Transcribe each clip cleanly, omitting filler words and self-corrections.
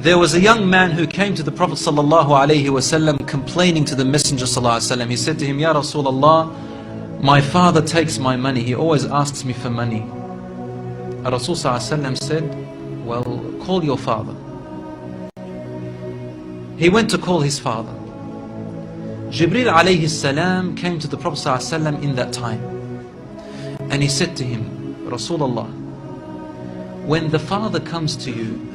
There was a young man who came to the Prophet ﷺ complaining to the Messenger ﷺ. He said to him, Ya Rasulullah, my father takes my money. He always asks me for money. Rasul ﷺ said, well, call your father. He went to call his father. Jibril alayhi salam came to the Prophet ﷺ in that time. And he said to him, Rasulullah, when the father comes to you,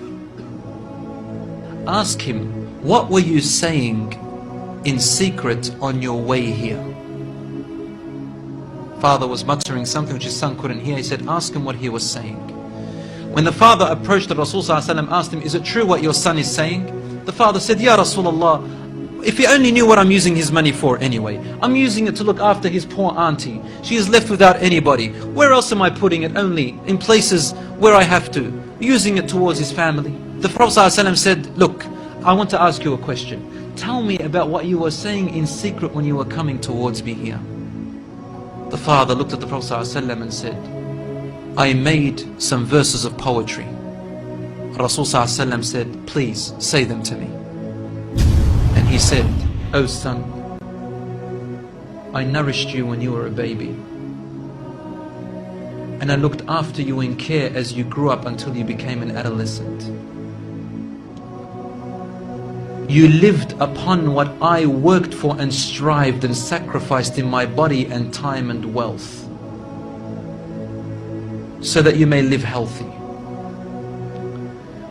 ask him, what were you saying in secret on your way here? Father was muttering something which his son couldn't hear. He said, ask him what he was saying. When the father approached the Rasul ﷺ, asked him, is it true what your son is saying? The father said, Ya Rasulullah, if he only knew what I'm using his money for anyway. I'm using it to look after his poor auntie. She is left without anybody. Where else am I putting it? Only in places where I have to. Using it towards his family. The Prophet ﷺ said, look, I want to ask you a question. Tell me about what you were saying in secret when you were coming towards me here. The father looked at the Prophet ﷺ and said, I made some verses of poetry. Rasul ﷺ said, please say them to me. And he said, oh son, I nourished you when you were a baby. And I looked after you in care as you grew up until you became an adolescent. You lived upon what I worked for and strived and sacrificed in my body and time and wealth, so that you may live healthy.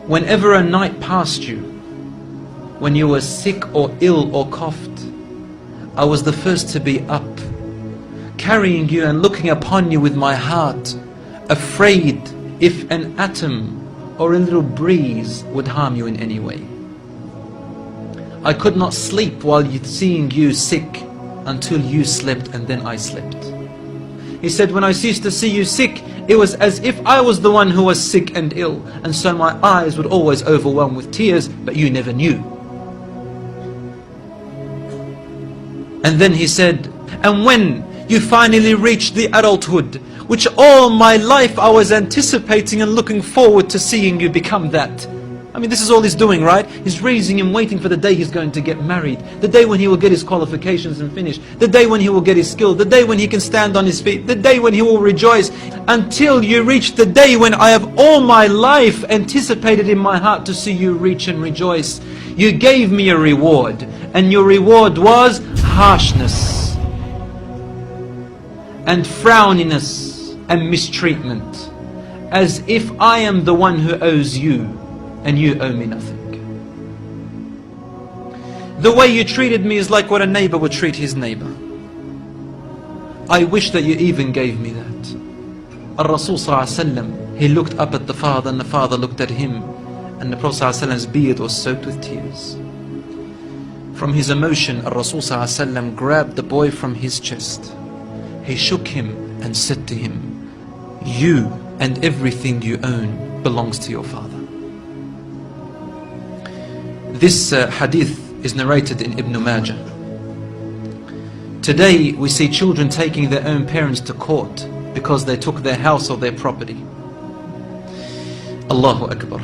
Whenever a night passed you, when you were sick or ill or coughed, I was the first to be up, carrying you and looking upon you with my heart, afraid if an atom or a little breeze would harm you in any way. I could not sleep while seeing you sick until you slept, and then I slept. He said, when I used to see you sick, it was as if I was the one who was sick and ill, and so my eyes would always overwhelm with tears, but you never knew. And then he said, and when you finally reached the adulthood, which all my life I was anticipating and looking forward to seeing you become that. I mean, this is all he's doing, right? He's raising him, waiting for the day he's going to get married, the day when he will get his qualifications and finish, the day when he will get his skill, the day when he can stand on his feet, the day when he will rejoice, until you reach the day when I have all my life anticipated in my heart to see you reach and rejoice. You gave me a reward, and your reward was harshness and frowniness and mistreatment, as if I am the one who owes you and you owe me nothing. The way you treated me is like what a neighbor would treat his neighbor. I wish that you even gave me that. Rasul ﷺ, he looked up at the father, and the father looked at him, and the Prophet ﷺ's beard was soaked with tears. From his emotion, Rasul ﷺ grabbed the boy from his chest. He shook him and said to him, you and everything you own belongs to your father. This hadith is narrated in Ibn Majah. Today we see children taking their own parents to court because they took their house or their property. Allahu Akbar.